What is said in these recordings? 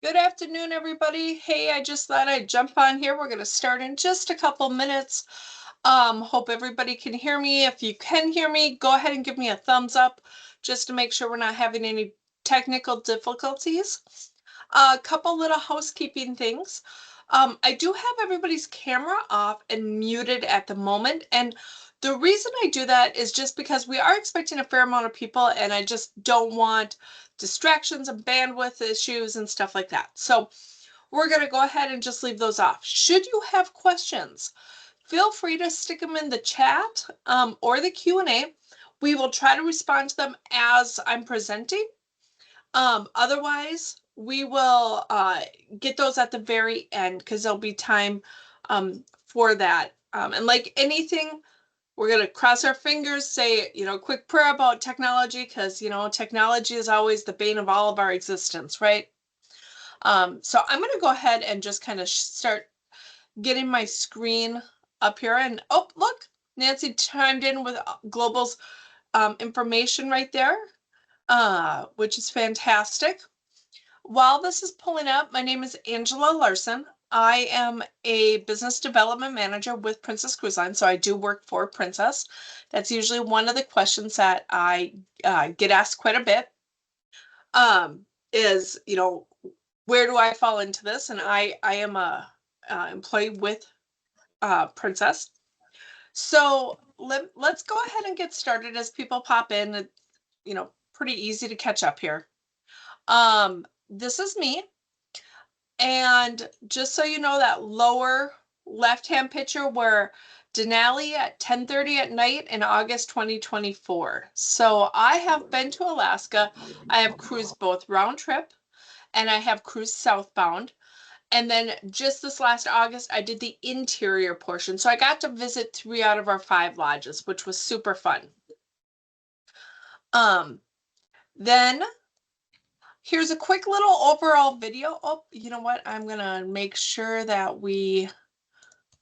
Good afternoon, everybody. Hey, I just thought I'd jump on here. We're going to start in just a couple minutes. Hope everybody can hear me. If you can hear me, go ahead and give me a thumbs up just to make sure we're not having any technical difficulties. A couple little housekeeping things. I do have everybody's camera off and muted at the moment. And the reason I do that is just because we are expecting a fair amount of people, and I just don't want distractions and bandwidth issues and stuff like that. So we're going to go ahead and just leave those off. Should you have questions, feel free to stick them in the chat or the Q&A. We will try to respond to them as I'm presenting. Otherwise, we will get those at the very end because there'll be time for that. And like anything, we're going to cross our fingers, say, quick prayer about technology because, technology is always the bane of all of our existence, right? So I'm going to go ahead and just kind of start getting my screen up here. And oh, look, Nancy chimed in with Global's information right there, which is fantastic. While this is pulling up, my name is Angela Larson. I am a business development manager with Princess Cruise Line, so I do work for Princess. That's usually one of the questions that I get asked quite a bit. Is where do I fall into this? And I am a employee with Princess. So let's go ahead and get started as people pop in. Pretty easy to catch up here. This is me. And just so you know, that lower left-hand picture where Denali at 10:30 at night in August 2024. So I have been to Alaska. I have cruised both round trip and I have cruised southbound. And then just this last August, I did the interior portion. So I got to visit 3 out of our 5 lodges, which was super fun. Then here's a quick little overall video. Oh, you know what? I'm going to make sure that we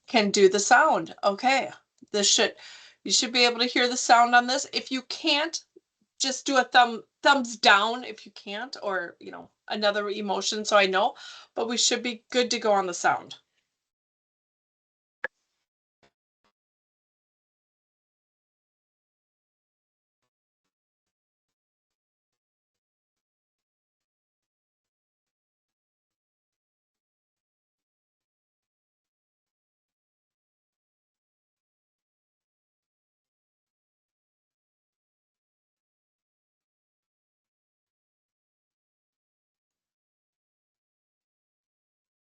can do the sound. Okay. You should be able to hear the sound on this. If you can't, just do a thumbs down if you can't, or, another emotion so I know, but we should be good to go on the sound.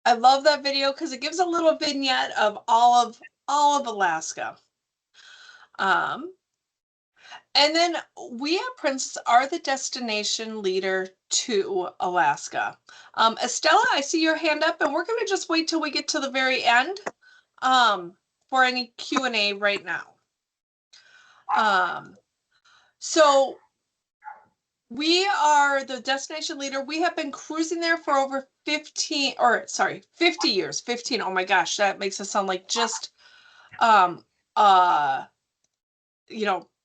I love that video because it gives a little vignette of all of Alaska. And then we at Princess are the destination leader to Alaska. Estella, I see your hand up, and we're going to just wait till we get to the very end for any Q&A right now. So we are the destination leader. We have been cruising there for over 50 years. 15. Oh my gosh, that makes us sound like just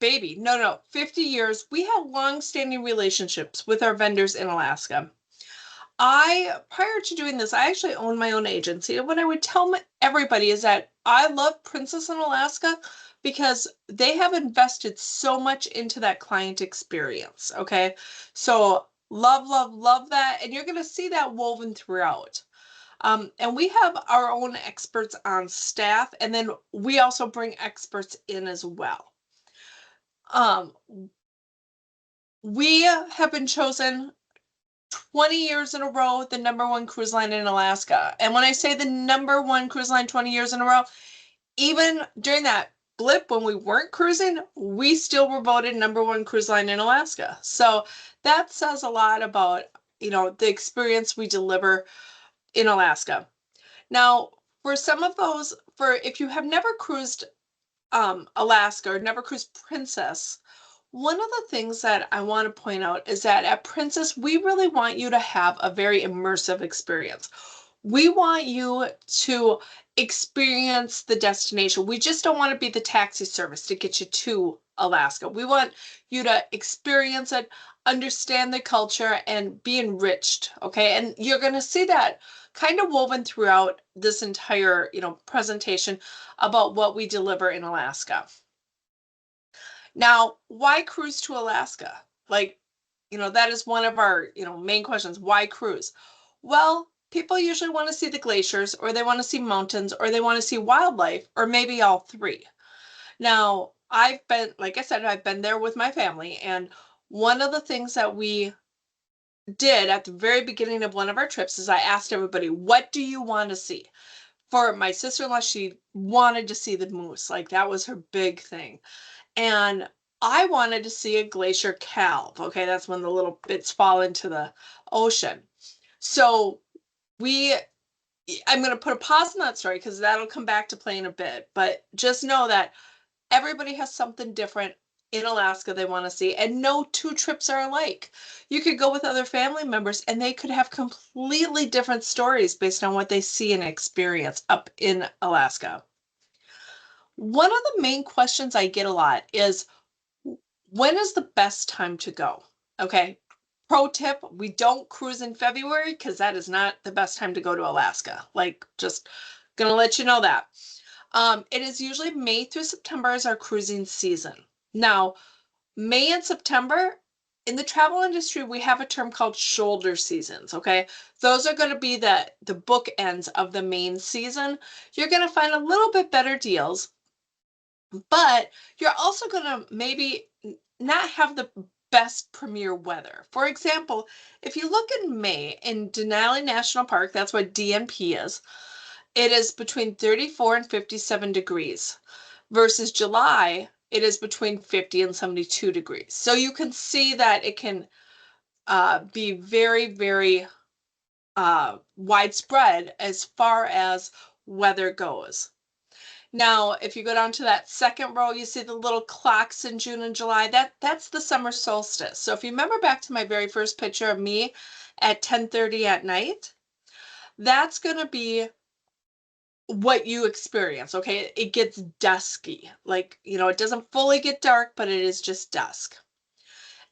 baby. No, 50 years. We have long-standing relationships with our vendors in Alaska. Prior to doing this, I actually owned my own agency. And what I would tell everybody is that I love Princess in Alaska because they have invested so much into that client experience. Okay. So love, love, love that. And you're going to see that woven throughout. And we have our own experts on staff, and then we also bring experts in as well. We have been chosen 20 years in a row the #1 cruise line in Alaska. And when I say the #1 cruise line 20 years in a row, even during that blip when we weren't cruising, we still were voted #1 cruise line in Alaska. So that says a lot about, the experience we deliver in Alaska. Now, for some of those, if you have never cruised Alaska or never cruised Princess, one of the things that I want to point out is that at Princess, we really want you to have a very immersive experience. We want you to experience the destination. We just don't want to be the taxi service to get you to Alaska. We want you to experience it, understand the culture, and be enriched. Okay. And you're going to see that kind of woven throughout this entire, presentation about what we deliver in Alaska. Now, why cruise to Alaska? Like, that is one of our, main questions. Why cruise? Well, people usually want to see the glaciers, or they want to see mountains, or they want to see wildlife, or maybe all three. Now, like I said, I've been there with my family, and one of the things that we did at the very beginning of one of our trips is I asked everybody, what do you want to see? For my sister-in-law, she wanted to see the moose. Like, that was her big thing. And I wanted to see a glacier calve. Okay, that's when the little bits fall into the ocean. So I'm going to put a pause on that story because that'll come back to play in a bit. But just know that everybody has something different in Alaska they want to see, and no two trips are alike. You could go with other family members and they could have completely different stories based on what they see and experience up in Alaska. One of the main questions I get a lot is, when is the best time to go? Okay. Pro tip, we don't cruise in February because that is not the best time to go to Alaska. Like, just gonna let you know that. It is usually May through September is our cruising season. Now, May and September, in the travel industry, we have a term called shoulder seasons, okay? Those are going to be the bookends of the main season. You're going to find a little bit better deals, but you're also going to maybe not have the best premier weather. For example, if you look in May in Denali National Park, that's what DNP is, it is between 34 and 57 degrees, versus July, it is between 50 and 72 degrees. So you can see that it can be very, very widespread as far as weather goes. Now, if you go down to that second row, you see the little clocks in June and July. That's the summer solstice. So if you remember back to my very first picture of me at 10:30 at night, that's going to be what you experience. Okay, it gets dusky. Like, it doesn't fully get dark, but it is just dusk.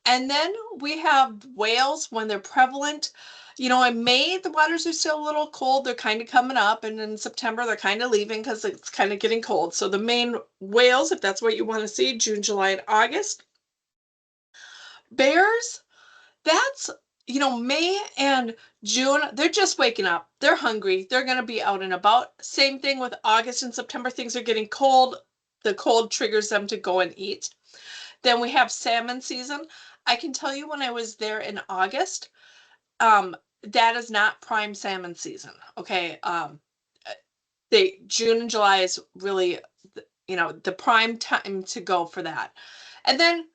And then we have whales when they're prevalent. In May, the waters are still a little cold. They're kind of coming up. And in September, they're kind of leaving because it's kind of getting cold. So the main whales, if that's what you want to see, June, July, and August. Bears, that's, May and June, they're just waking up. They're hungry. They're going to be out and about. Same thing with August and September. Things are getting cold. The cold triggers them to go and eat. Then we have salmon season. I can tell you when I was there in August, that is not prime salmon season. Okay. June and July is really, the prime time to go for that. And then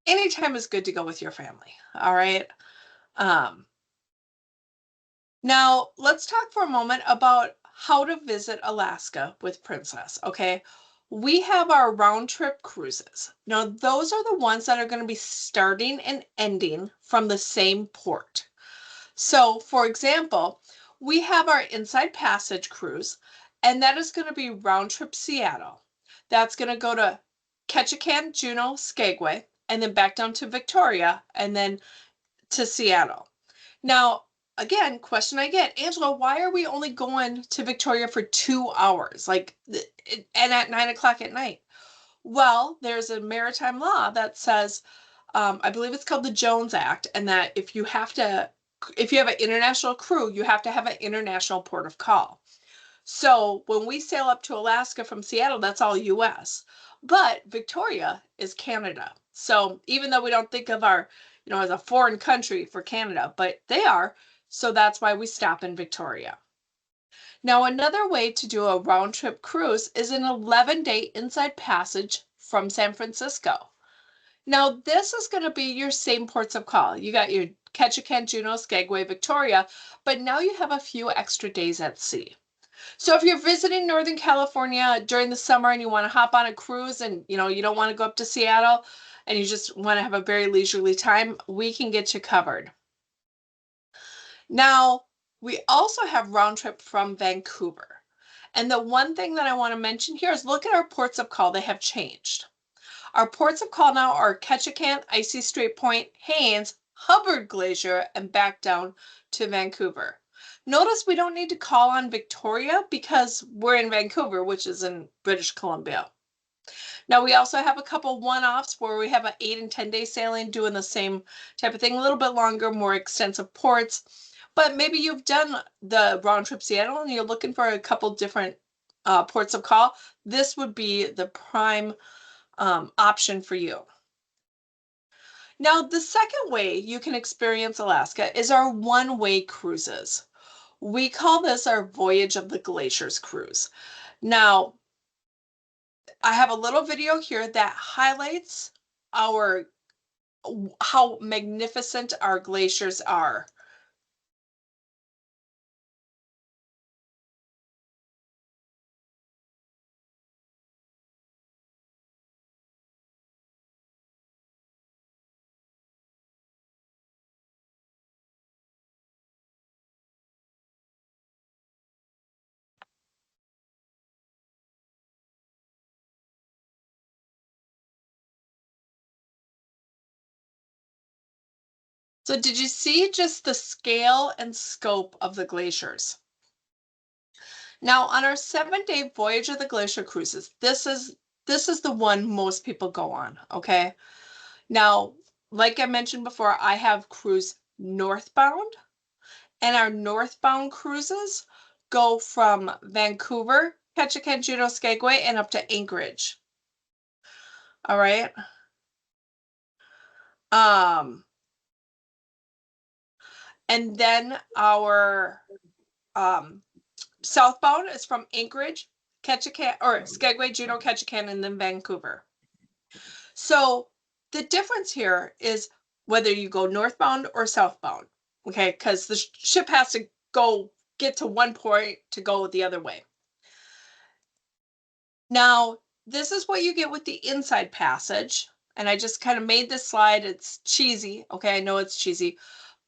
anytime is good to go with your family. All right. Now let's talk for a moment about how to visit Alaska with Princess. Okay. We have our round trip cruises. Now, those are the ones that are going to be starting and ending from the same port. So, for example, we have our Inside Passage cruise, and that is going to be round trip Seattle. That's going to go to Ketchikan, Juneau, Skagway, and then back down to Victoria, and then to Seattle. Now, again, question I get, Angela, why are we only going to Victoria for 2 hours? And at 9 o'clock at night? Well, there's a maritime law that says, I believe it's called the Jones Act, and that if you have an international crew, you have to have an international port of call. So when we sail up to Alaska from Seattle, that's all US. But Victoria is Canada. So even though we don't think of our, as a foreign country for Canada, but they are. So that's why we stop in Victoria. Now, another way to do a round trip cruise is an 11-day inside passage from San Francisco. Now, this is going to be your same ports of call. You got your Ketchikan, Juneau, Skagway, Victoria, but now you have a few extra days at sea. So if you're visiting Northern California during the summer and you want to hop on a cruise and you don't want to go up to Seattle and you just want to have a very leisurely time, we can get you covered. Now, we also have round trip from Vancouver. And the one thing that I want to mention here is look at our ports of call. They have changed. Our ports of call now are Ketchikan, Icy Strait Point, Haines, Hubbard Glacier, and back down to Vancouver. Notice we don't need to call on Victoria because we're in Vancouver, which is in British Columbia. Now we also have a couple one-offs where we have an 8 and 10 day sailing doing the same type of thing, a little bit longer, more extensive ports. But maybe you've done the round trip Seattle and you're looking for a couple different ports of call. This would be the prime option for you. Now, the second way you can experience Alaska is our one-way cruises. We call this our Voyage of the Glaciers cruise. Now, I have a little video here that highlights how magnificent our glaciers are. So did you see just the scale and scope of the glaciers? Now on our 7-day Voyage of the Glacier cruises, this is the one most people go on, okay? Now, like I mentioned before, I have cruise northbound, and our northbound cruises go from Vancouver, Ketchikan, Juneau, Skagway, and up to Anchorage. All right. And then our southbound is from Anchorage, Ketchikan, or Skagway, Juneau, Ketchikan, and then Vancouver. So the difference here is whether you go northbound or southbound, okay? Because the ship has to get to one point to go the other way. Now, this is what you get with the inside passage. And I just kind of made this slide. It's cheesy. Okay, I know it's cheesy.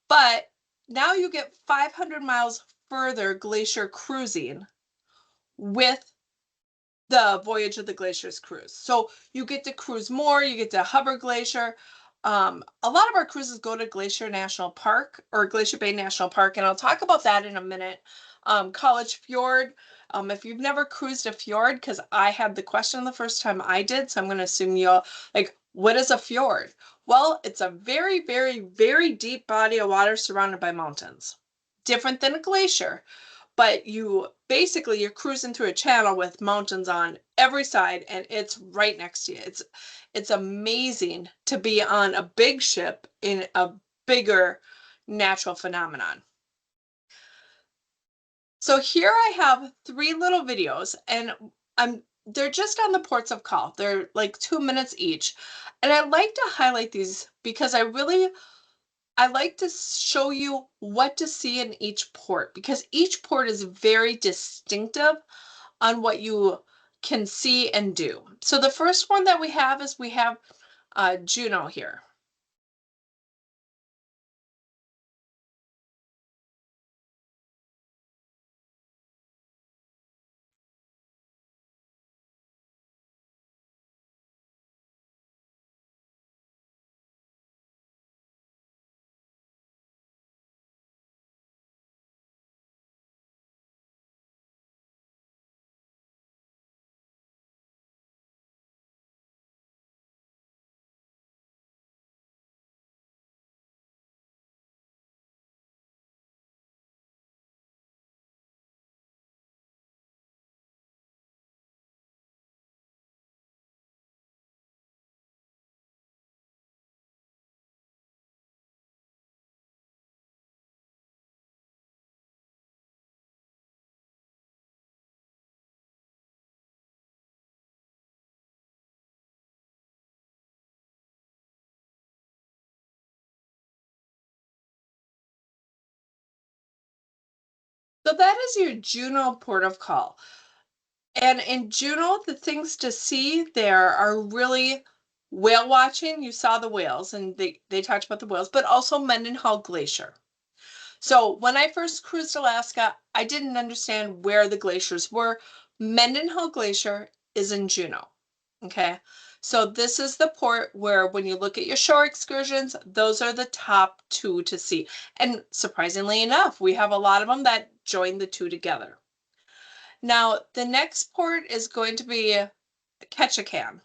But now you get 500 miles further glacier cruising with the Voyage of the Glaciers cruise. So you get to cruise more, you get to Hubbard Glacier. A lot of our cruises go to Glacier National Park or Glacier Bay National Park, and I'll talk about that in a minute. College Fjord, if you've never cruised a fjord, because I had the question the first time I did, so I'm going to assume you'll like, what is a fjord? Well, it's a very, very, very deep body of water surrounded by mountains. Different than a glacier, but you're cruising through a channel with mountains on every side, and it's right next to you. It's amazing to be on a big ship in a bigger natural phenomenon. So here I have 3 little videos, and they're just on the ports of call. They're like 2 minutes each. And I like to highlight these because I like to show you what to see in each port, because each port is very distinctive on what you can see and do. So the first one that we have is Juneau here. So that is your Juneau port of call. And in Juneau, the things to see there are really whale watching. You saw the whales, and they talked about the whales, but also Mendenhall Glacier. So when I first cruised Alaska, I didn't understand where the glaciers were. Mendenhall Glacier is in Juneau. Okay. So this is the port where when you look at your shore excursions, those are the top two to see. And surprisingly enough, we have a lot of them that join the two together. Now, the next port is going to be Ketchikan.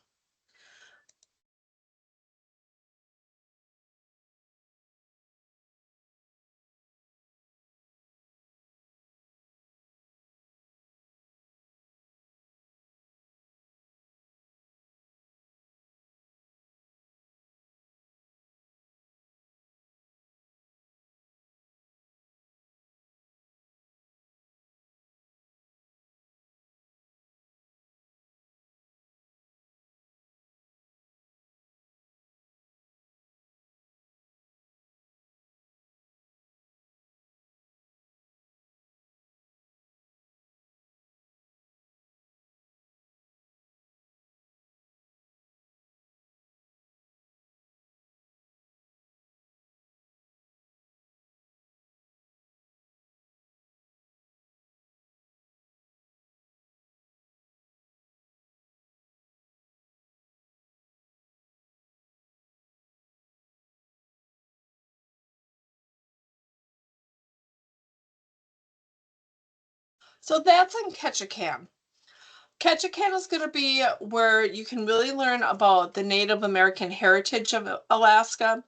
So that's in Ketchikan. Ketchikan is going to be where you can really learn about the Native American heritage of Alaska,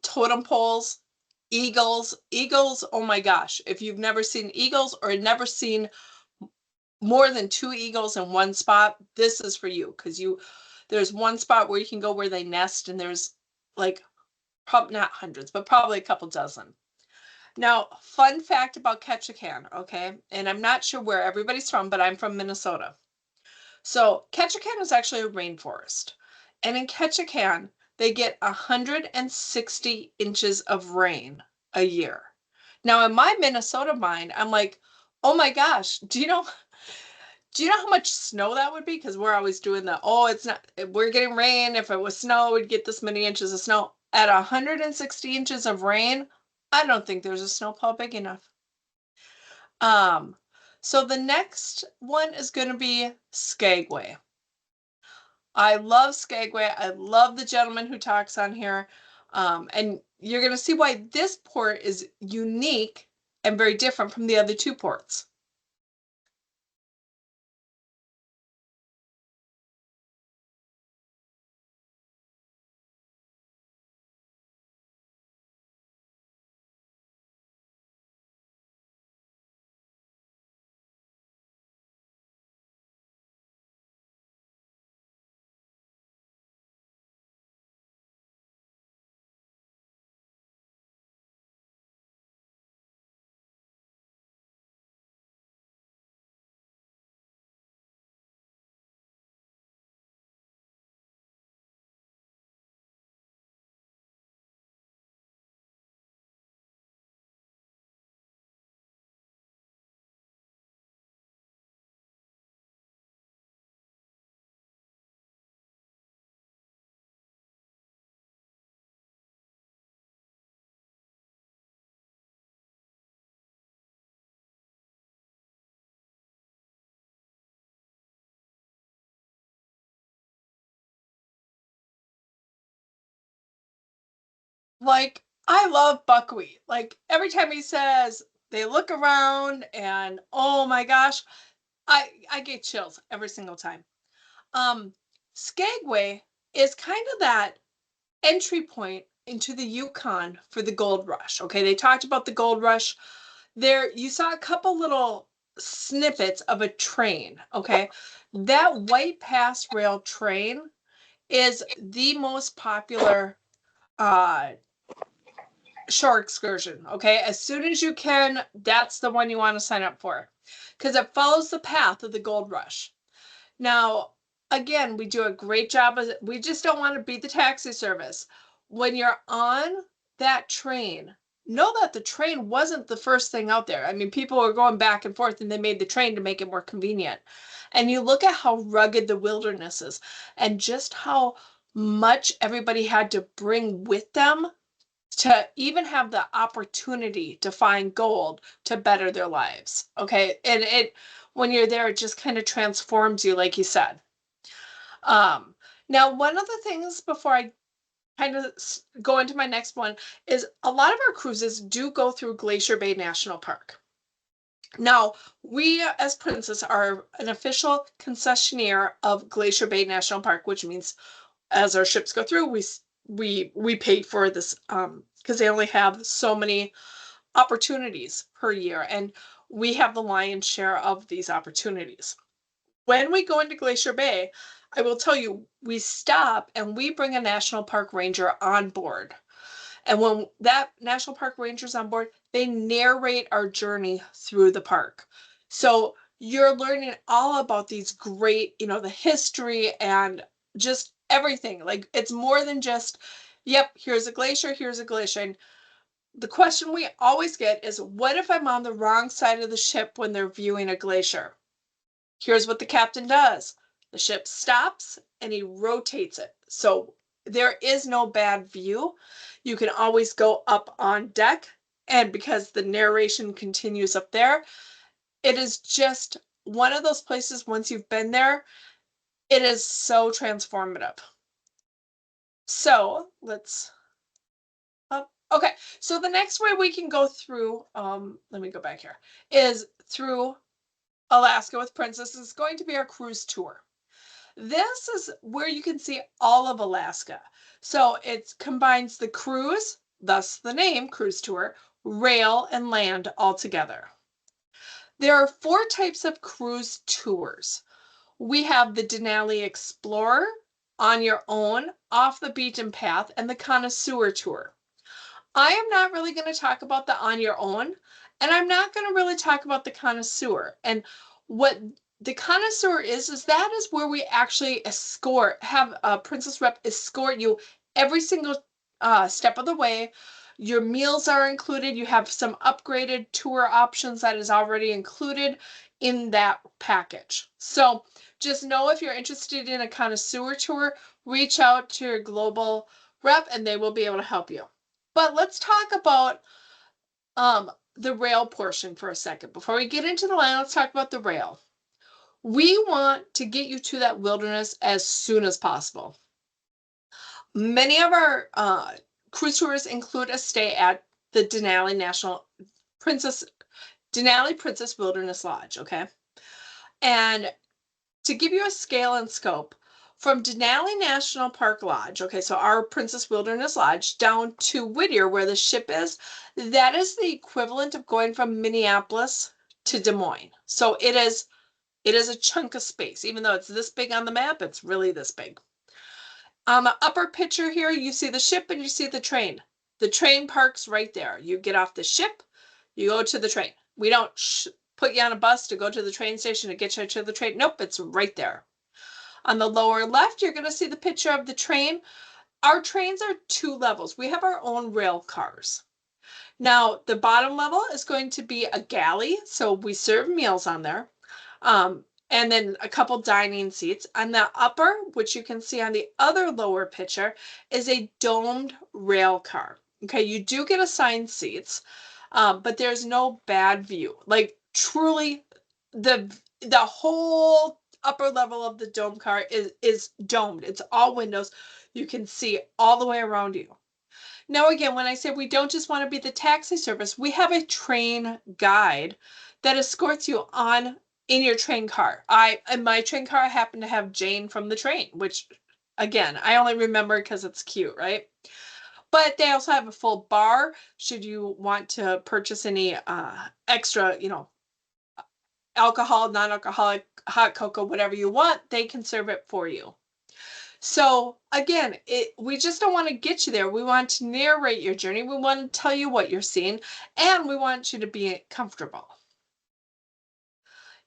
totem poles, eagles. Eagles, oh my gosh, if you've never seen eagles or never seen more than two eagles in one spot, this is for you because there's one spot where you can go where they nest, and there's like probably not hundreds, but probably a couple dozen. Now, fun fact about Ketchikan, okay? And I'm not sure where everybody's from, but I'm from Minnesota. So Ketchikan is actually a rainforest. And in Ketchikan, they get 160 inches of rain a year. Now, in my Minnesota mind, I'm like, oh my gosh, do you know how much snow that would be? Because we're always doing it's not, we're getting rain. If it was snow, we'd get this many inches of snow. At 160 inches of rain, I don't think there's a snowplow big enough. Um, so the next one is going to be Skagway. I love Skagway. I love the gentleman who talks on here. And you're going to see why this port is unique and very different from the other two ports. Like, I love buckwheat. Like, every time he says they look around and oh my gosh, I get chills every single time. Um, Skagway is kind of that entry point into the Yukon for the gold rush. Okay, they talked about the gold rush. There, you saw a couple little snippets of a train. Okay, that White Pass Rail train is the most popular uh shore excursion. Okay, as soon as you can, that's the one you want to sign up for because it follows the path of the gold rush. Now, again, we do a great job of we just don't want to beat the taxi service. When you're on that train, know that the train wasn't the first thing out there. I mean, people were going back and forth and they made the train to make it more convenient. And you look at how rugged the wilderness is and just how much everybody had to bring with them. to even have the opportunity to find gold to better their lives. Okay. And when you're there, it just kind of transforms you, like you said. Um, Now, one of the things before I kind of go into my next one is a lot of our cruises do go through Glacier Bay National Park. Now, we as Princess are an official concessionaire of Glacier Bay National Park, which means as our ships go through, we pay for this because they only have so many opportunities per year, and we have the lion's share of these opportunities. When we go into Glacier Bay, I will tell you, we stop and we bring a national park ranger on board. And when that national park ranger's on board, they narrate our journey through the park. So you're learning all about these great, the history and just everything. Like it's more than just, yep, here's a glacier, here's a glacier. And the question we always get is, what if I'm on the wrong side of the ship when they're viewing a glacier? Here's what the captain does. The ship stops and he rotates it. So there is no bad view. You can always go up on deck. And because the narration continues up there, it is just one of those places, once you've been there, it is so transformative. So let's, okay. So the next way we can go through, let me go back here, is through Alaska with Princess is going to be our cruise tour. This is where you can see all of Alaska. So it combines the cruise, thus the name cruise tour, rail and land all together. There are 4 types of cruise tours. We have the Denali Explorer, on your own, off the beaten path, and the Connoisseur tour. I am not really going to talk about the on your own, and I'm not going to really talk about the Connoisseur. And what the Connoisseur is that is where we actually have a Princess Rep escort you every single step of the way. Your meals are included. You have some upgraded tour options that is already included in that package. So just know if you're interested in a Connoisseur tour, reach out to your global rep and they will be able to help you. But let's talk about the rail portion for a second. Before we get into the land, let's talk about the rail. We want to get you to that wilderness as soon as possible. Many of our cruise tours include a stay at the Denali Princess Wilderness Lodge, okay? And to give you a scale and scope, from Denali National Park Lodge, okay, so our Princess Wilderness Lodge, down to Whittier, where the ship is, that is the equivalent of going from Minneapolis to Des Moines. So it is a chunk of space. Even though it's this big on the map, it's really this big. On the upper picture here, you see the ship and you see the train. The train parks right there. You get off the ship, you go to the train. We don't put you on a bus to go to the train station to get you to the train. Nope, it's right there. On the lower left, you're going to see the picture of the train. Our trains are 2 levels. We have our own rail cars. Now, the bottom level is going to be a galley, so we serve meals on there. And then a couple dining seats. On the upper, which you can see on the other lower picture, is a domed rail car. Okay, you do get assigned seats, but there's no bad view. Like truly, the whole upper level of the dome car is domed. It's all windows. You can see all the way around you. Now, again, when I say we don't just want to be the taxi service, we have a train guide that escorts you in your train car. In my train car, I happen to have Jane from the train, which again, I only remember because it's cute, right? But they also have a full bar should you want to purchase any extra, alcohol, non-alcoholic, hot cocoa, whatever you want, they can serve it for you. So again, we just don't want to get you there. We want to narrate your journey. We want to tell you what you're seeing, and we want you to be comfortable.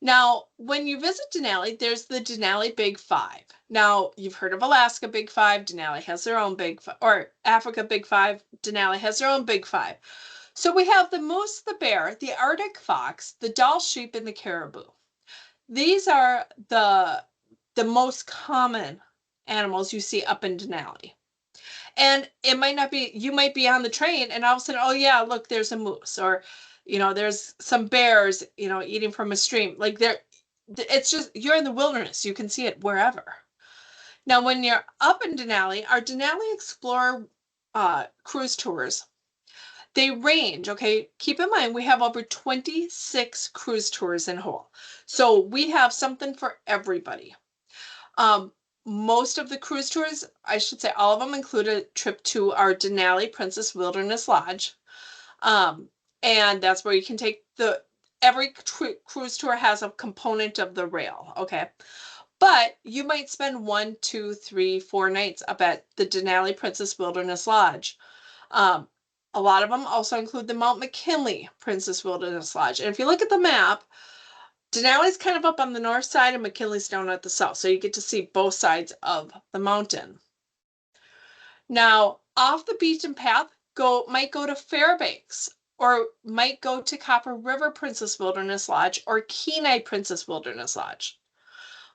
Now, when you visit Denali, there's the Denali Big Five. Now, you've heard of Alaska Big Five. Denali has their own Big Five, or Africa Big Five. Denali has their own Big Five. So we have the moose, the bear, the Arctic fox, the Dall sheep, and the caribou. These are the most common animals you see up in Denali. And it might not be, you might be on the train and all of a sudden, oh yeah, look, there's a moose, or, there's some bears, eating from a stream. Like it's just, you're in the wilderness. You can see it wherever. Now, when you're up in Denali, our Denali Explorer cruise tours, they range, okay? Keep in mind, we have over 26 cruise tours in whole. So we have something for everybody. Most of the cruise tours, I should say all of them, include a trip to our Denali Princess Wilderness Lodge. And that's where you can take every cruise tour has a component of the rail, okay? But you might spend 1, 2, 3, 4 nights up at the Denali Princess Wilderness Lodge. A lot of them also include the Mount McKinley Princess Wilderness Lodge. And if you look at the map, Denali's kind of up on the north side and McKinley's down at the south. So you get to see both sides of the mountain. Now, off the beaten path, might go to Fairbanks, or might go to Copper River Princess Wilderness Lodge or Kenai Princess Wilderness Lodge.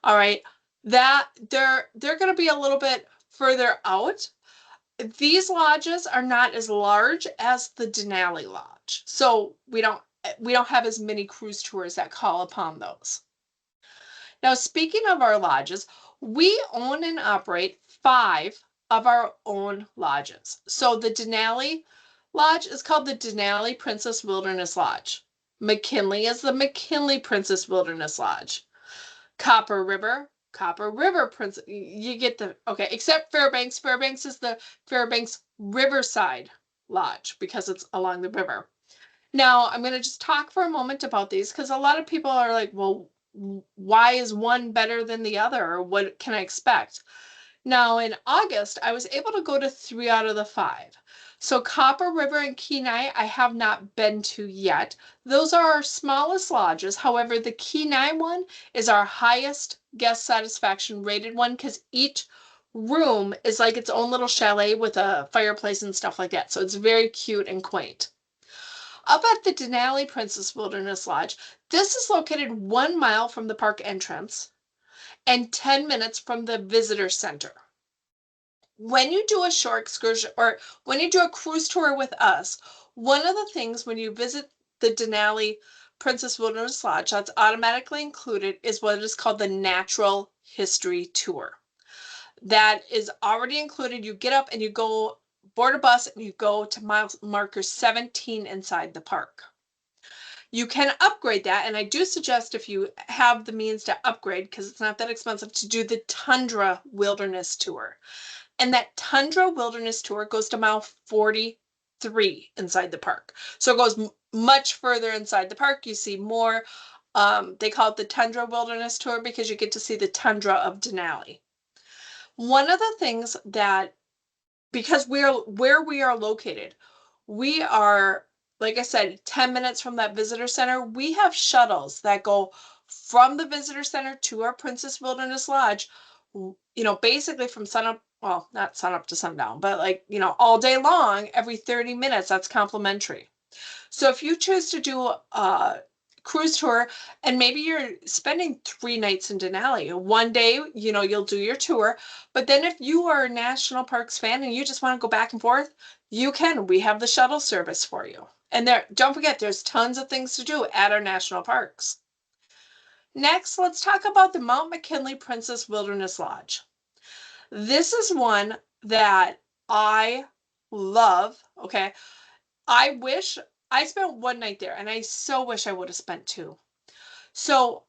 All right, that they're going to be a little bit further out. These lodges are not as large as the Denali Lodge, so we don't have as many cruise tours that call upon those. Now, speaking of our lodges, we own and operate 5 of our own lodges. So the Denali Lodge is called the Denali Princess Wilderness Lodge. McKinley is the McKinley Princess Wilderness Lodge. Copper River Princess, you get okay, except Fairbanks. Fairbanks is the Fairbanks Riverside Lodge because it's along the river. Now, I'm going to just talk for a moment about these because a lot of people are like, well, why is one better than the other, or what can I expect? Now, in August, I was able to go to 3 out of the 5. So Copper River and Kenai, I have not been to yet. Those are our smallest lodges. However, the Kenai one is our highest guest satisfaction rated one because each room is like its own little chalet with a fireplace and stuff like that. So it's very cute and quaint. Up at the Denali Princess Wilderness Lodge, this is located 1 mile from the park entrance and 10 minutes from the visitor center. When you do a shore excursion or when you do a cruise tour with us, one of the things when you visit the Denali Princess Wilderness Lodge that's automatically included is what is called the Natural History Tour. That is already included. You get up and you go board a bus and you go to mile marker 17 inside the park. You can upgrade that, and I do suggest if you have the means to upgrade, because it's not that expensive, to do the Tundra Wilderness Tour. And that Tundra Wilderness Tour goes to mile 43 inside the park. So it goes much further inside the park. You see more. They call it the Tundra Wilderness Tour because you get to see the tundra of Denali. One of the things that, because where we are located, we are, like I said, 10 minutes from that visitor center. We have shuttles that go from the visitor center to our Princess Wilderness Lodge, basically from sunup, well, not sunup to sundown, but all day long, every 30 minutes, that's complimentary. So if you choose to do a cruise tour and maybe you're spending 3 nights in Denali, one day, you'll do your tour, but then if you are a national parks fan and you just want to go back and forth, you can. We have the shuttle service for you. And don't forget, there's tons of things to do at our national parks. Next, let's talk about the Mount McKinley Princess Wilderness Lodge. This is one that I love, okay? I spent 1 night there, and I so wish I would have spent 2. So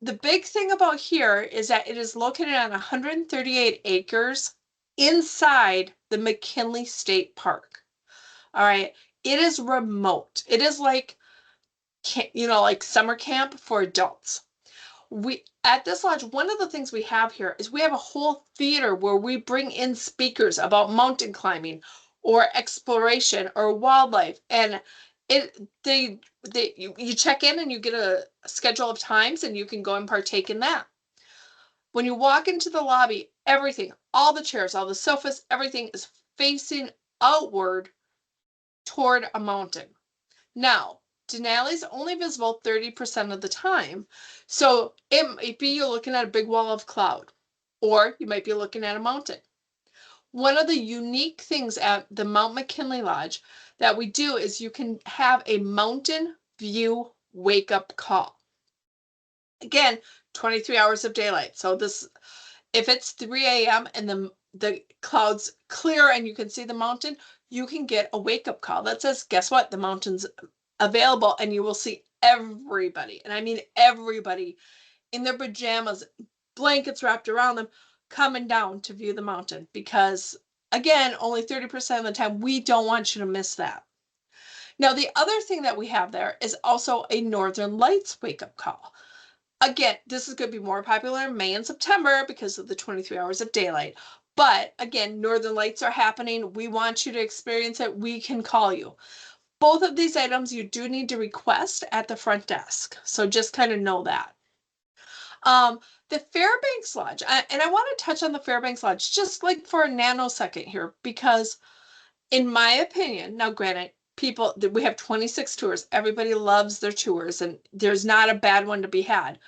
the big thing about here is that it is located on 138 acres inside the McKinley State Park. All right. It is remote. It is like summer camp for adults. At this lodge, one of the things we have here is we have a whole theater where we bring in speakers about mountain climbing or exploration or wildlife, and you check in and you get a schedule of times and you can go and partake in that. When you walk into the lobby, everything, all the chairs, all the sofas, everything is facing outward toward a mountain. Now, Denali's only visible 30% of the time, so it might be you're looking at a big wall of cloud, or you might be looking at a mountain. One of the unique things at the Mount McKinley Lodge that we do is you can have a mountain view wake up call. Again, 23 hours of daylight. So this, if it's 3 a.m. and the clouds clear and you can see the mountain, you can get a wake up call that says, guess what? The mountain's available, and you will see everybody. And I mean everybody in their pajamas, blankets wrapped around them, coming down to view the mountain, because again, only 30% of the time, we don't want you to miss that. Now, the other thing that we have there is also a Northern Lights wake up call. Again, this is going to be more popular in May and September because of the 23 hours of daylight. But again, Northern Lights are happening. We want you to experience it. We can call you. Both of these items you do need to request at the front desk. So just kind of know that. The Fairbanks Lodge, and I want to touch on the Fairbanks Lodge just like for a nanosecond here, because in my opinion, now granted, we have 26 tours. Everybody loves their tours, and there's not a bad one to be had.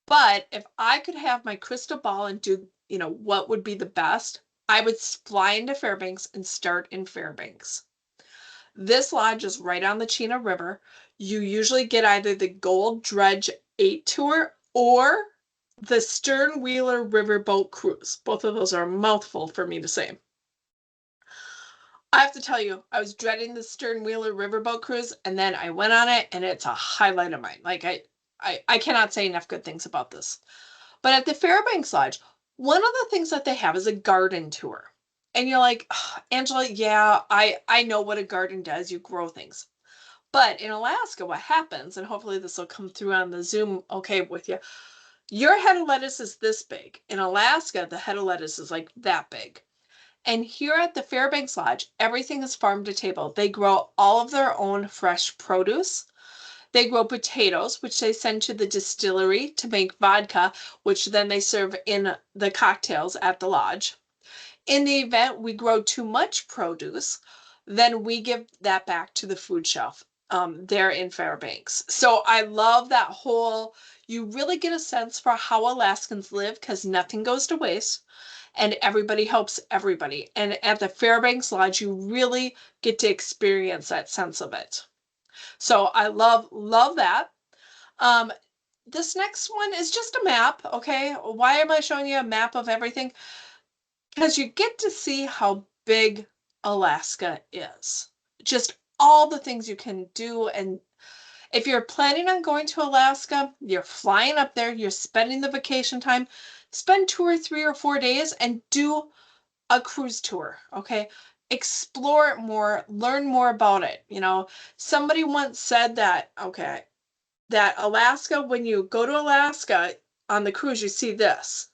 But if I could have my crystal ball and do, what would be the best, I would fly into Fairbanks and start in Fairbanks. This lodge is right on the Chena River. You usually get either the Gold Dredge 8 tour or the Stern Wheeler Riverboat Cruise. Both of those are a mouthful for me to say. I have to tell you, I was dreading the Stern Wheeler Riverboat Cruise, and then I went on it, and it's a highlight of mine. Like, I cannot say enough good things about this. But at the Fairbanks Lodge, one of the things that they have is a garden tour. And you're like, oh, Angela, yeah, I know what a garden does. You grow things. But in Alaska, what happens, and hopefully this will come through on the Zoom okay with you, your head of lettuce is this big. In Alaska, the head of lettuce is like that big. And here at the Fairbanks Lodge, everything is farm to table. They grow all of their own fresh produce. They grow potatoes, which they send to the distillery to make vodka, which then they serve in the cocktails at the lodge. In the event we grow too much produce, then we give that back to the food shelf there in Fairbanks. So I love that whole, you really get a sense for how Alaskans live because nothing goes to waste and everybody helps everybody. And at the Fairbanks Lodge, you really get to experience that sense of it. So I love that. This next one is just a map, okay? Why am I showing you a map of everything? Because you get to see how big Alaska is. Just all the things you can do. And if you're planning on going to Alaska, you're flying up there, you're spending the vacation time, spend 2 or 3 or 4 days and do a cruise tour, okay? Explore it more, learn more about it. Somebody once said that, okay, that Alaska, when you go to Alaska on the cruise, you see this.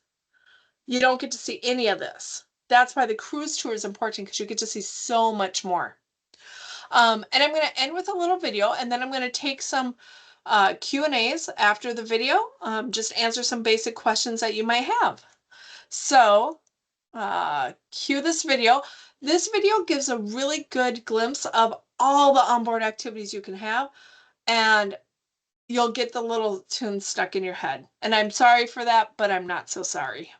You don't get to see any of this. That's why the cruise tour is important, because you get to see so much more. And I'm going to end with a little video, and then I'm going to take some Q&As after the video, just answer some basic questions that you might have. So cue this video. This video gives a really good glimpse of all the onboard activities you can have, and you'll get the little tune stuck in your head. And I'm sorry for that, but I'm not so sorry.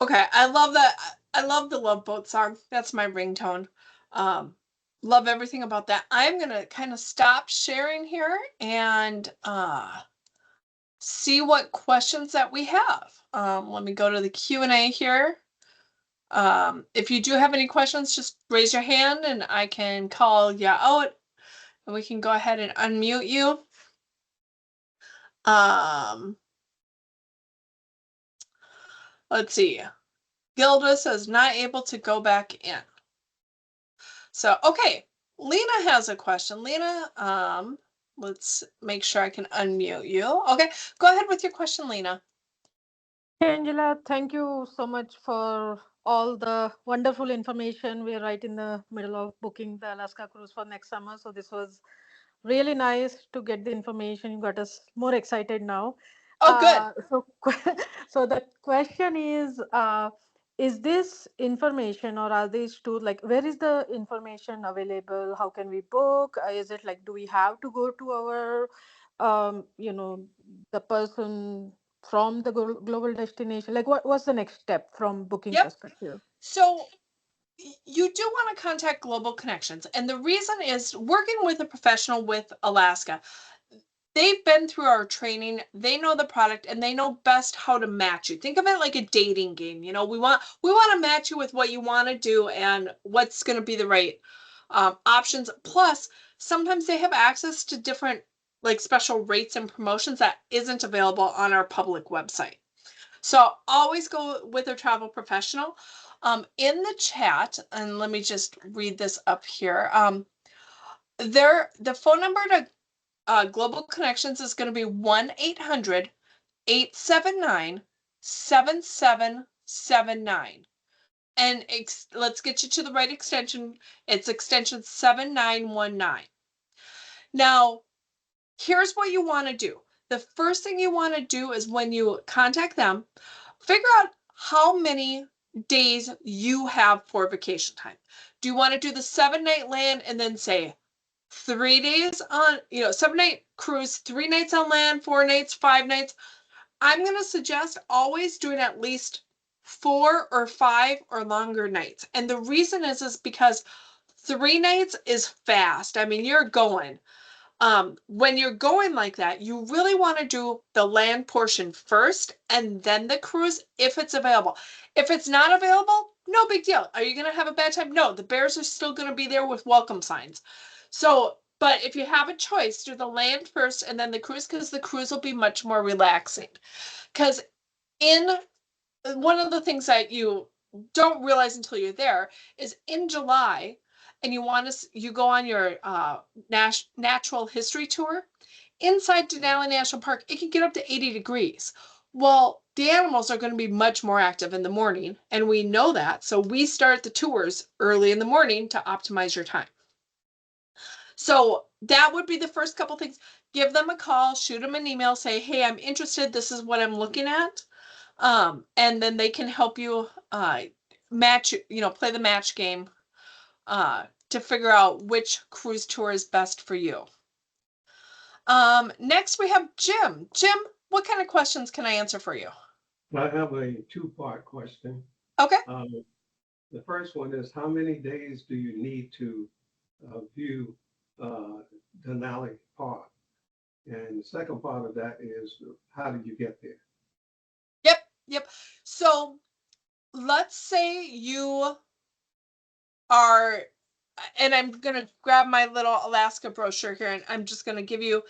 Okay, I love that. I love the Love Boat song. That's my ringtone. Um, love everything about that. I'm gonna kind of stop sharing here and see what questions that we have. Let me go to the Q&A here. If you do have any questions, just raise your hand and I can call you out and we can go ahead and unmute you. Let's see. Gilda says not able to go back in. So, okay, Lena has a question. Lena, let's make sure I can unmute you. Okay, go ahead with your question, Lena. Hey, Angela, thank you so much for all the wonderful information. We're right in the middle of booking the Alaska cruise for next summer. So this was really nice to get the information. You got us more excited now. Oh, good. So the question is this information or are these tours, like, where is the information available? How can we book? Is it like, do we have to go to our, the person from the global destination? Like, what's the next step from booking Yep. perspective? So you do want to contact Global Connections. And the reason is working with a professional with Alaska. They've been through our training, they know the product, and they know best how to match you. Think of it like a dating game. You know, we want to match you with what you want to do and what's going to be the right options. Plus, sometimes they have access to different like special rates and promotions that isn't available on our public website. So always go with a travel professional. In the chat, and let me just read this up here. The phone number to Global Connections is going to be 1-800-879-7779. And let's get you to the right extension. It's extension 7919. Now, here's what you want to do. The first thing you want to do is when you contact them, figure out how many days you have for vacation time. Do you want to do the 7-night land and then say 3 days on, 7-night cruise, 3 nights on land, 4 nights, 5 nights? I'm going to suggest always doing at least 4 or 5 or longer nights. And the reason is because 3 nights is fast. I mean, you're going. When you're going like that, you really want to do the land portion first and then the cruise if it's available. If it's not available, no big deal. Are you going to have a bad time? No, the bears are still going to be there with welcome signs. So, but if you have a choice, do the land first and then the cruise, because the cruise will be much more relaxing. Because in one of the things that you don't realize until you're there is in July, and you go on your natural history tour inside Denali National Park, it can get up to 80 degrees. Well, the animals are going to be much more active in the morning, and we know that, so we start the tours early in the morning to optimize your time. So that would be the first couple things. Give them a call, shoot them an email, say, hey, I'm interested, this is what I'm looking at. And then they can help you match, play the match game to figure out which cruise tour is best for you. Next we have Jim. Jim, what kind of questions can I answer for you? I have a two-part question. Okay. The first one is, how many days do you need to view Denali Park? And the second part of that is, how did you get there? Yep. So let's say you are, and I'm going to grab my little Alaska brochure here, and I'm just going to give you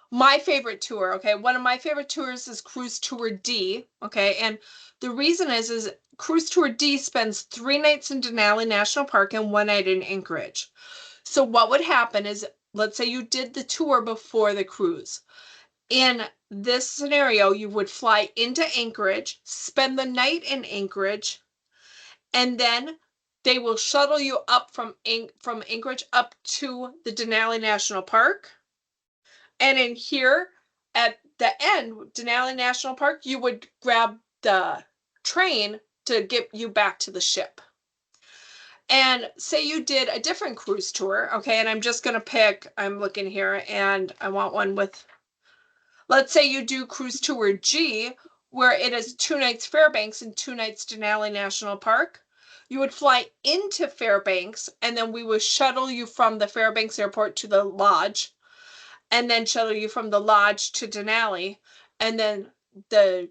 my favorite tour. Okay. One of my favorite tours is Cruise Tour D. Okay. And the reason is Cruise Tour D spends 3 nights in Denali National Park and 1 night in Anchorage. So what would happen is, let's say you did the tour before the cruise. In this scenario, you would fly into Anchorage, spend the night in Anchorage, and then they will shuttle you up from Anchorage up to the Denali National Park. And in here at the end, Denali National Park, you would grab the train to get you back to the ship. And say you did a different cruise tour, okay, and I'm just going to pick, I'm looking here, and I want one with, let's say you do Cruise Tour G, where it is 2 nights Fairbanks and 2 nights Denali National Park. You would fly into Fairbanks, and then we would shuttle you from the Fairbanks airport to the lodge, and then shuttle you from the lodge to Denali, and then the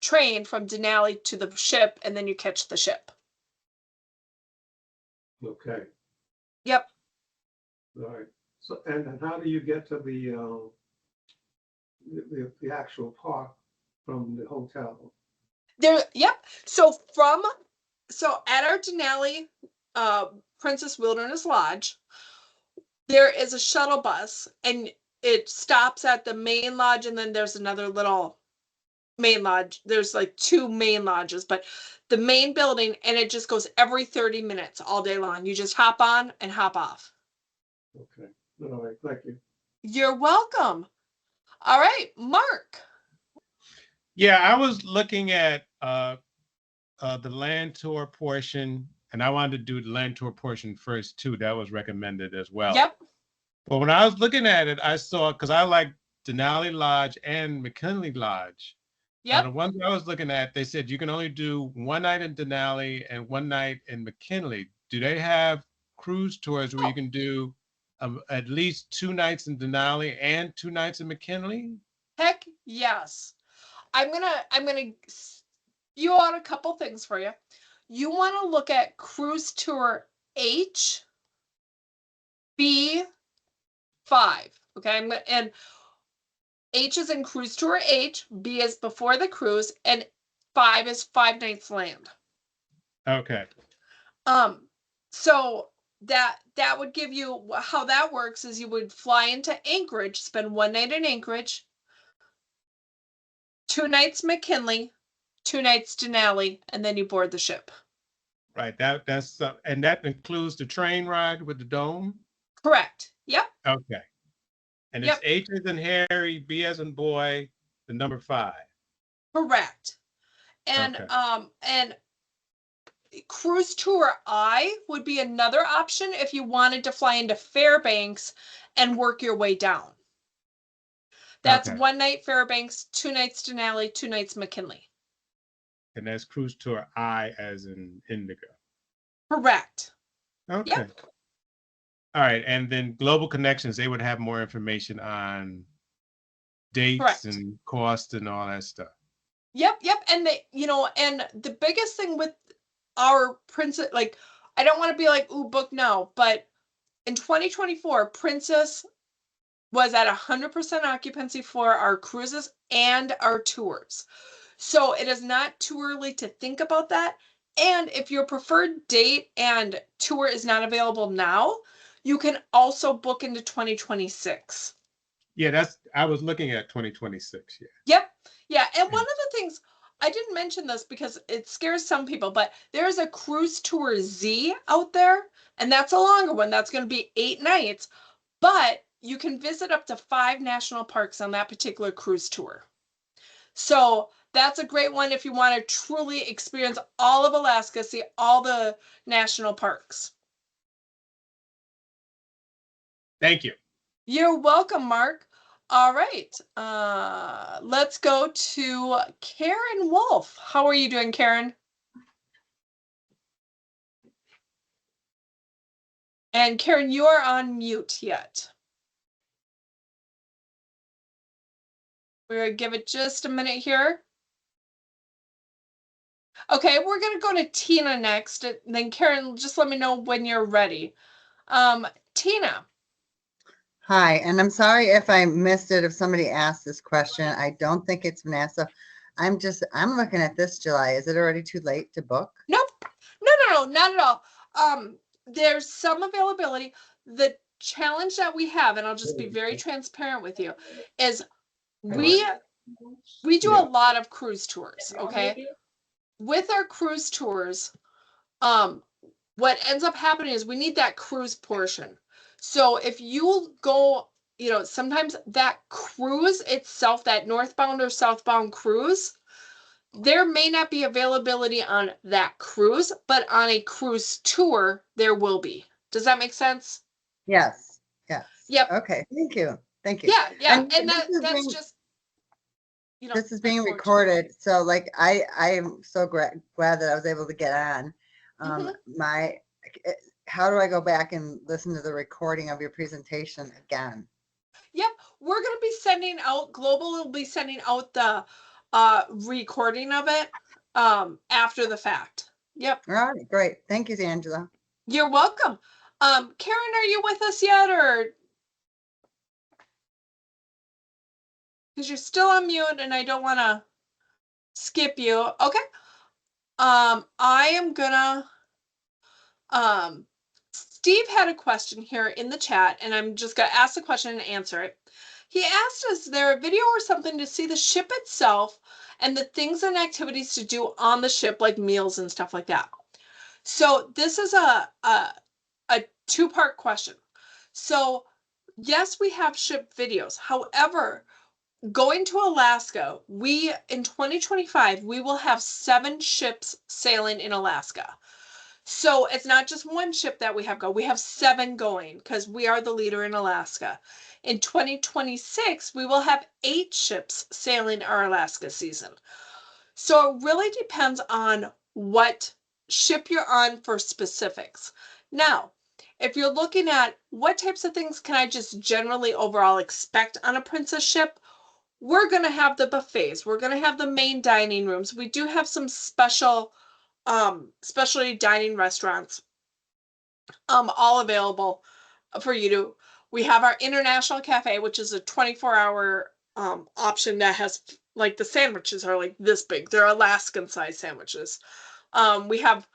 train from Denali to the ship, and then you catch the ship. Okay, Yep. all right. So, and then how do you get to the actual park from the hotel? There, yep. So at our Denali Princess Wilderness Lodge, there is a shuttle bus, and it stops at the main lodge, and then there's another little main lodge. There's like 2 main lodges, but the main building, and it just goes every 30 minutes all day long. You just hop on and hop off. Okay, all right, thank you. You're welcome. All right, Mark. Yeah, I was looking at the land tour portion, and I wanted to do the land tour portion first too. That was recommended as well. Yep. But when I was looking at it, I saw, because I like Denali Lodge and McKinley Lodge. Yep. The ones I was looking at, they said you can only do 1 night in Denali and 1 night in McKinley. Do they have cruise tours where you can do at least 2 nights in Denali and 2 nights in McKinley? Heck yes. I'm gonna spew out a couple things for you. You want to look at cruise tour H, B, 5. Okay, and H is in cruise tour H, B is before the cruise, and 5 is 5 nights land. Okay. So that would give you, how that works is you would fly into Anchorage, spend 1 night in Anchorage, 2 nights McKinley, 2 nights Denali, and then you board the ship. Right. That's and that includes the train ride with the dome. Correct. Yep. Okay. And it's H as in Harry, B as in boy, the number 5. Correct. And Okay. And cruise tour I would be another option if you wanted to fly into Fairbanks and work your way down. That's Okay. 1 night Fairbanks, 2 nights Denali, 2 nights McKinley. And that's cruise tour I as in Indigo. Correct. Okay. Yep. All right. And then Global Connections, they would have more information on dates Correct. and cost and all that stuff. Yep. And and the biggest thing with our Princess, like, I don't want to be like, ooh, book now, but in 2024, Princess was at 100% occupancy for our cruises and our tours. So it is not too early to think about that. And if your preferred date and tour is not available now, you can also book into 2026. Yeah, I was looking at 2026. Yeah. Yep. Yeah. And one of the things, I didn't mention this because it scares some people, but there's a cruise tour Z out there, and that's a longer one. That's going to be 8 nights, but you can visit up to 5 national parks on that particular cruise tour. So that's a great one if you want to truly experience all of Alaska, see all the national parks. Thank you. You're welcome, Mark. All right, let's go to Karen Wolf. How are you doing, Karen? And Karen, you are on mute yet. We're gonna give it just a minute here. Okay, we're gonna go to Tina next, and then Karen, just let me know when you're ready. Tina. Hi, and I'm sorry if I missed it, if somebody asked this question. I don't think it's Vanessa. I'm looking at this July. Is it already too late to book? Nope. No, not at all. There's some availability. The challenge that we have, and I'll just be very transparent with you, is we do a lot of cruise tours, okay? With our cruise tours, what ends up happening is we need that cruise portion. So if you go, sometimes that cruise itself, that northbound or southbound cruise, there may not be availability on that cruise, but on a cruise tour, there will be. Does that make sense? Yes. Yes. Yep. Okay. Thank you. Thank you. Yeah. And that's just, this is being recorded. So like, I am so glad that I was able to get on. How do I go back and listen to the recording of your presentation again? Yep. we're going to be sending out, Global will be sending out the recording of it after the fact. Yep. All right, great. Thank you, Angela. You're welcome. Karen, are you with us yet, or? Because you're still on mute and I don't want to skip you. Okay. I am gonna, Steve had a question here in the chat, and I'm just gonna ask the question and answer it. He asked, is there a video or something to see the ship itself and the things and activities to do on the ship, like meals and stuff like that? So this is a two-part question. So yes, we have ship videos. However, going to Alaska, in 2025, we will have 7 ships sailing in Alaska. So it's not just one ship that we have go. We have 7 going because we are the leader in Alaska. In 2026, we will have 8 ships sailing our Alaska season. So it really depends on what ship you're on for specifics. Now, if you're looking at what types of things can I just generally overall expect on a princess ship, we're going to have the buffets. We're going to have the main dining rooms. We do have some specialty dining restaurants all available for you to. We have our international cafe, which is a 24-hour option that has, like, the sandwiches are like this big. They're Alaskan size sandwiches. We have,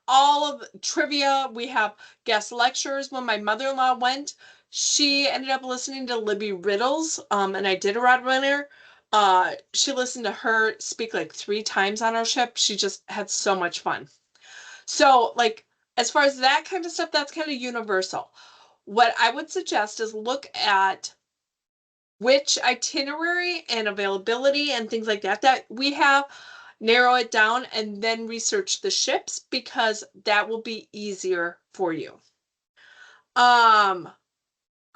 all of trivia. We have guest lectures. When my mother-in-law went, she ended up listening to Libby Riddles, and I did a rod runner. She listened to her speak like 3 times on our ship. She just had so much fun. So, like, as far as that kind of stuff, that's kind of universal. What I would suggest is look at which itinerary and availability and things like that we have, narrow it down, and then research the ships, because that will be easier for you.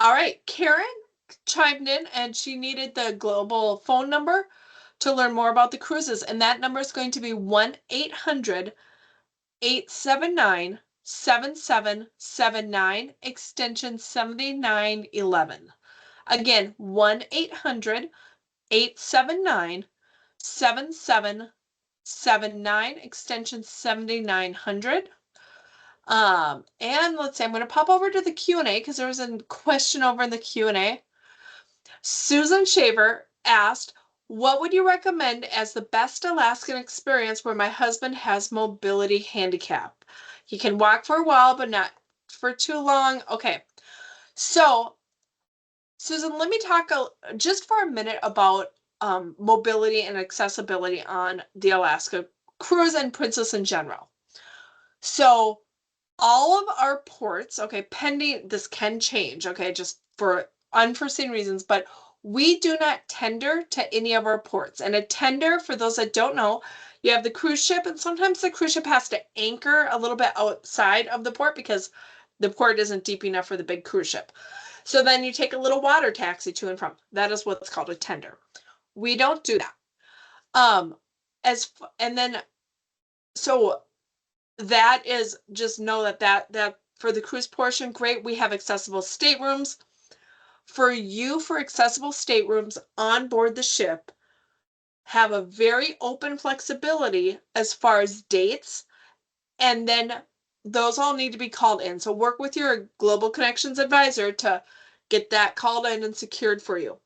All right, Karen chimed in and she needed the global phone number to learn more about the cruises, and that number is going to be 1-800-879-7779, extension 7911. Again, 1-800-879-7779, extension 7900. And let's see, I'm going to pop over to the Q&A because there was a question over in the Q&A. Susan Shaver asked, what would you recommend as the best Alaskan experience where my husband has mobility handicap? He can walk for a while, but not for too long. Okay. So, Susan, let me talk just for a minute about mobility and accessibility on the Alaska cruise and Princess in general. So, all of our ports, okay, pending, this can change, okay, just for unforeseen reasons, but we do not tender to any of our ports. And a tender, for those that don't know, you have the cruise ship, and sometimes the cruise ship has to anchor a little bit outside of the port because the port isn't deep enough for the big cruise ship. So then you take a little water taxi to and from. That is what's called a tender. We don't do that. So that is, just know that for the cruise portion, great. We have accessible staterooms. For accessible staterooms on board the ship, have a very open flexibility as far as dates, and then those all need to be called in. So work with your Global Connections advisor to get that called in and secured for you.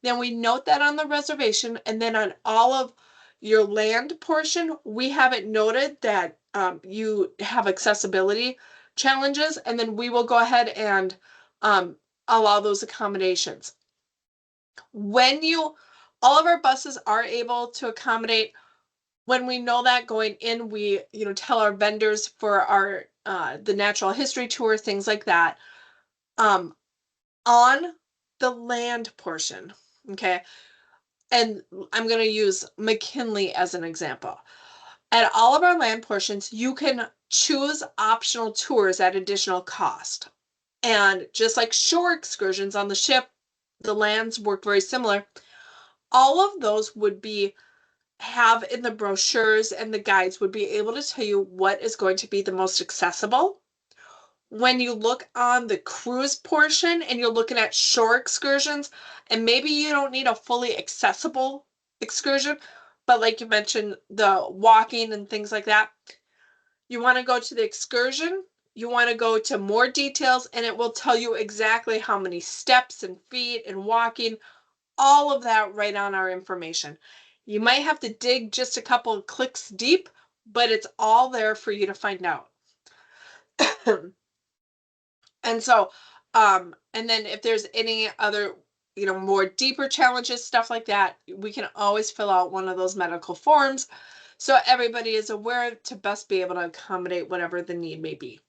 Then we note that on the reservation, and then on all of your land portion, we have it noted that you have accessibility challenges, and then we will go ahead and allow those accommodations. All of our buses are able to accommodate. When we know that going in, we tell our vendors for our the natural history tour, things like that. On the land portion, okay, and I'm going to use McKinley as an example. At all of our land portions, you can choose optional tours at additional cost. And just like shore excursions on the ship, the lands work very similar. All of those would have in the brochures, and the guides would be able to tell you what is going to be the most accessible. when you look on the cruise portion and you're looking at shore excursions, and maybe you don't need a fully accessible excursion, but like you mentioned, the walking and things like that, you want to go to the excursion, you want to go to more details, and it will tell you exactly how many steps and feet and walking, all of that right on our information. You might have to dig just a couple of clicks deep, but it's all there for you to find out. And so, and then if there's any other, more deeper challenges, stuff like that, we can always fill out one of those medical forms so everybody is aware to best be able to accommodate whatever the need may be.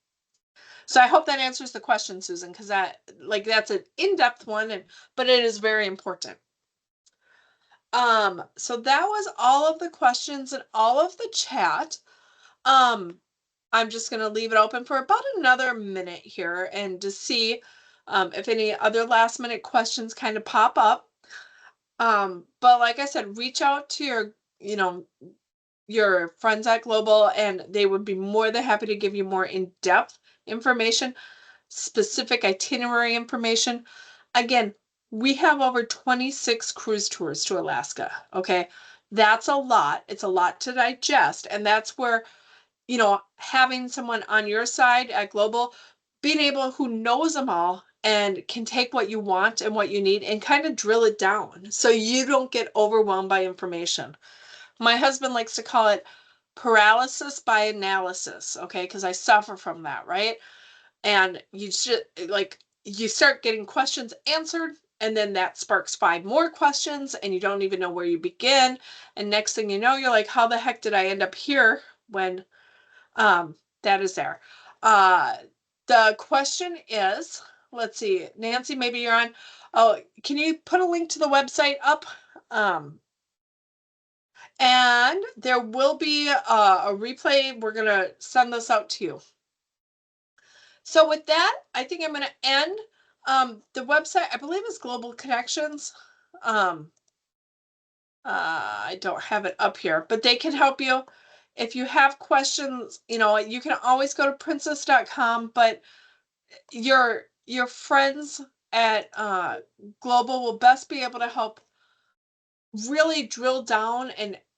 So I hope that answers the question, Susan, because that's an in-depth one, but it is very important. So that was all of the questions and all of the chat. I'm just going to leave it open for about another minute here and to see if any other last minute questions kind of pop up. But like I said, reach out to your friends at Global, and they would be more than happy to give you more in-depth information, specific itinerary information. Again, we have over 26 cruise tours to Alaska. Okay. That's a lot. It's a lot to digest. And that's where, having someone on your side at Global, being able who knows them all and can take what you want and what you need and kind of drill it down so you don't get overwhelmed by information. My husband likes to call it paralysis by analysis, okay? Because I suffer from that, right? And you start getting questions answered, and then that sparks 5 more questions, and you don't even know where you begin. And next thing you know, you're like, how the heck did I end up here when that is there. The question is, let's see, Nancy, maybe you're on. Oh, can you put a link to the website up? And there will be a replay. We're going to send this out to you. So with that, I think I'm going to end. The website, I believe, is Global Connections. I don't have it up here, but they can help you. If you have questions, you can always go to princess.com, but your friends at Global will best be able to help really drill down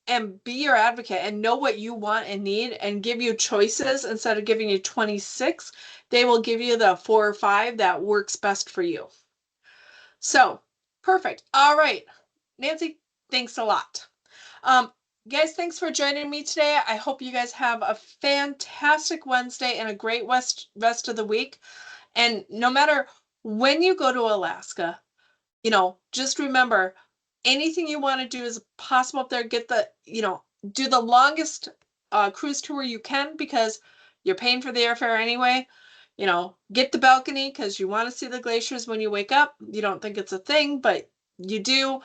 and be your advocate and know what you want and need and give you choices. Instead of giving you 26, they will give you the 4 or 5 that works best for you. So perfect. All right, Nancy, thanks a lot. Guys, thanks for joining me today. I hope you guys have a fantastic Wednesday and a great rest of the week. And no matter when you go to Alaska, just remember, anything you want to do is possible up there. Get do the longest cruise tour you can, because you're paying for the airfare anyway. Get the balcony because you want to see the glaciers when you wake up. You don't think it's a thing, but you do.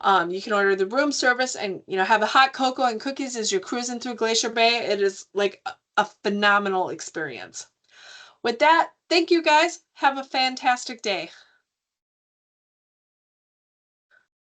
You can order the room service and, have a hot cocoa and cookies as you're cruising through Glacier Bay. It is like a phenomenal experience. With that, thank you guys. Have a fantastic day.